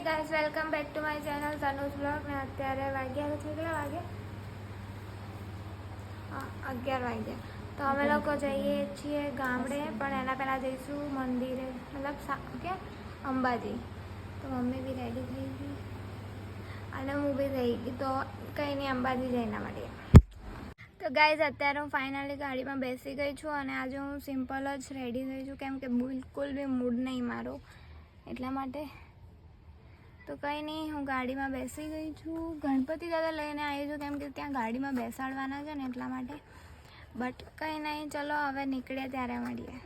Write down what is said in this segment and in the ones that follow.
guys welcome back to my channel Tanuj blog ને અત્યારે વાગ્યા છે કેટલા વાગે 11 વાગ્યા તો અમે લોકો જઈએ છીએ ગામડે પણ એના પહેલાં જઈશું મંદિરે મતલબ કે અંબાજી તો મમ્મી બી રેડી થઈ ગઈ અને હું બી થઈ ગઈ તો કંઈ નહીં અંબાજી જઈને મળીએ તો ગાઈઝ અત્યારે હું ફાઇનલી ગાડીમાં બેસી ગઈ છું અને આજે હું સિમ્પલ જ રેડી થઈ છું કેમ કે બિલકુલ બી મૂડ નહીં મારો એટલા માટે તો કંઈ નહીં હું ગાડીમાં બેસી ગઈ છું ગણપતિ દાદા લઈને આવી છું કેમ કે ત્યાં ગાડીમાં બેસાડવાના છે ને એટલા માટે બટ કંઈ નહીં ચલો હવે નીકળીએ ત્યારે મળીએ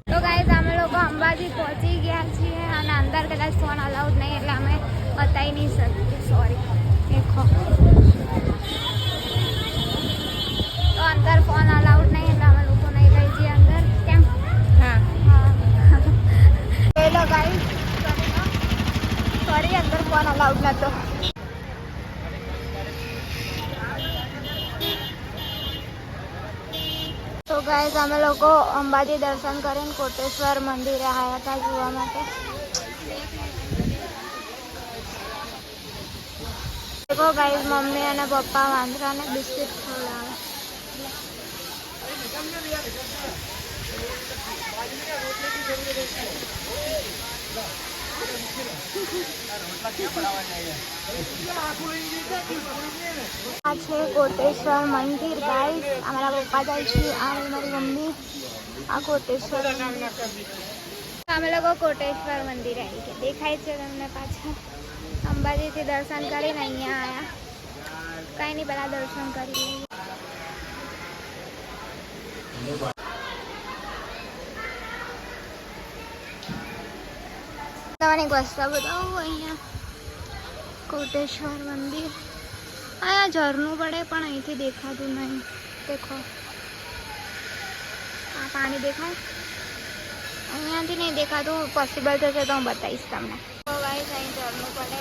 તો ગાઈઝ અમે લોકો અંબાજી પહોંચી ગયા છીએ અને અંદર કદાચ ફોન અલાઉડ નહીં એટલે અમે બતાવી નહીં શકીએ સોરી દેખો તો અંદર ફોન અલાઉડ નહીં એટલે અમે લોકો નહીં લઈ જઈએ અંદર કેમ હા પેલો ગાઈઝ સોરી અંદર ફોન અલાઉડ નહોતો તો ગાઈઝ અમે લોકો અંબાજી દર્શન કરીને કોટેશ્વર મંદિરે આવ્યા હતા જોવા માટે દેખો ગાઈઝ મમ્મી અને પપ્પા વાંદરાને બિસ્કિટ ખવડાવે આ છે કોટેશ્વર મંદિર ગાઈસ અમારા પપ્પા જાય છે આ મારી મમ્મી આ કોટેશ્વર અમે લોકો કોટેશ્વર મંદિર આવી ગયા દેખાય છે તમને પાછળ અંબાજીથી દર્શન કરીને અહીંયા આવ્યા કંઈ નહીં પહેલાં દર્શન કરી લઈએ તમને એક વસ્તુ બતાવું અહીંયા કોટેશ્વર મંદિર અહીંયા ઝરણું પડે પણ અહીંથી દેખાતું નહીં દેખો આ પાણી દેખાય અહીંયાથી નહીં દેખાતું પોસિબલ થશે તો હું બતાવીશ તમને તો ગાઈસ અહીં ઝરણું પડે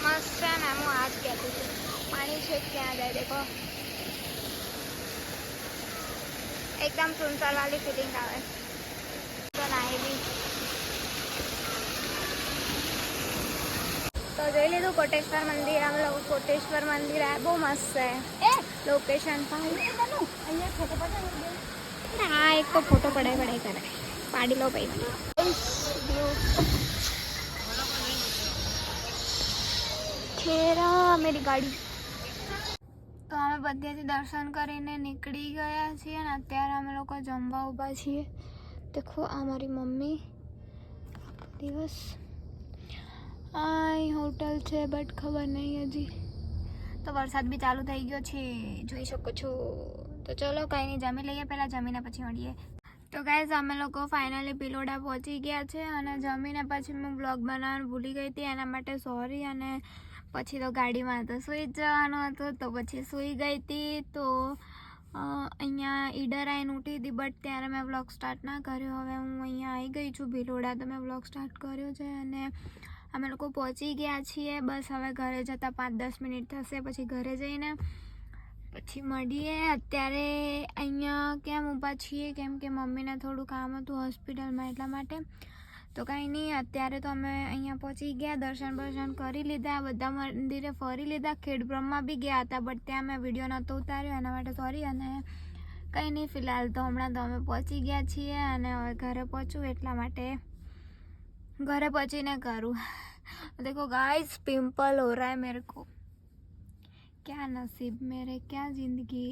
મસ્ત છે ને હું આ જ કહેતી છું પાણી છે ક્યાં જાય દેખો एकदम सुनसान वाली फीलिंग आवे तो नाहेली तो જોઈ લીધું કોટેશ્વર મંદિર हम लोग कोटेश्वर मंदिर है बहुत मस्त है लोकेशन हाँ एक तो फोटो पढ़ाई करे पाड़ी लो भाई खेरा मेरी गाड़ी તો અમે બધેથી દર્શન કરીને નીકળી ગયા છીએ અને અત્યારે અમે લોકો જમવા ઊભા છીએ દેખો આ મારી મમ્મી દિવસ આ હોટલ છે બટ ખબર નહીં હજી તો વરસાદ બી ચાલુ થઈ ગયો છે જોઈ શકો છો તો ચલો કંઈ નહીં જમી લઈએ પહેલાં જમીને પછી મળીએ તો ગાઈઝ અમે લોકો ફાઇનલી પિલોડા પહોંચી ગયા છે અને જમીને પછી હું બ્લોગ બનાવવાનું ભૂલી ગઈ હતી એના માટે સોરી અને પછી તો ગાડીમાં તો સૂઈ જ જવાનું હતું તો પછી સૂઈ ગઈ હતી તો અહીંયા ઈડર આવીને ઉઠી હતી બટ ત્યારે મેં વ્લોગ સ્ટાર્ટ ના કર્યો હવે હું અહીંયા આવી ગઈ છું ભિલોડા તો મેં વ્લોગ સ્ટાર્ટ કર્યો છે અને અમે લોકો પહોંચી ગયા છીએ બસ હવે ઘરે જતાં 5-10 મિનિટ થશે પછી ઘરે જઈને પછી મળીએ અત્યારે અહીંયા કેમ ઊભા છીએ કેમ કે મમ્મીને થોડું કામ હતું હોસ્પિટલમાં એટલા માટે તો કાંઈ નહીં અત્યારે તો અમે અહીંયા પહોંચી ગયા દર્શન બર્શન કરી લીધા બધા મંદિરે ફરી લીધા ખેડબ્રહ્મા બી ગયા હતા બટ ત્યાં મેં વિડીયો નહોતો ઉતાર્યો એના માટે સોરી અને કંઈ નહીં ફિલહાલ તો હમણાં તો અમે પહોંચી ગયા છીએ અને હવે ઘરે પહોંચું એટલા માટે ઘરે પહોંચીને કરું देखो गाइस पिंपल हो रहा है मेरे को क्या नसीब मेरे क्या जिंदगी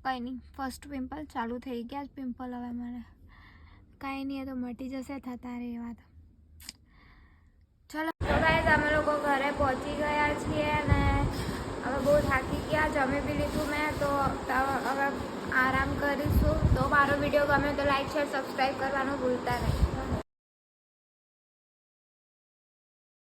કંઈ નહીં ફર્સ્ટ પિમ્પલ ચાલુ થઈ ગયા પિમ્પલ હવે મને કાંઈ નહીં એ તો મટી જશે થતા રહે એવા તો ચલો તો ગાઈસ અમે લોકો ઘરે પહોંચી ગયા છીએ અને હવે બહુ થાકી ગયા જમી બી લીધું મેં તો હવે આરામ કરીશું તો મારો વિડીયો ગમે તો લાઈક શેર સબસ્ક્રાઈબ કરવાનું ભૂલતા નહીં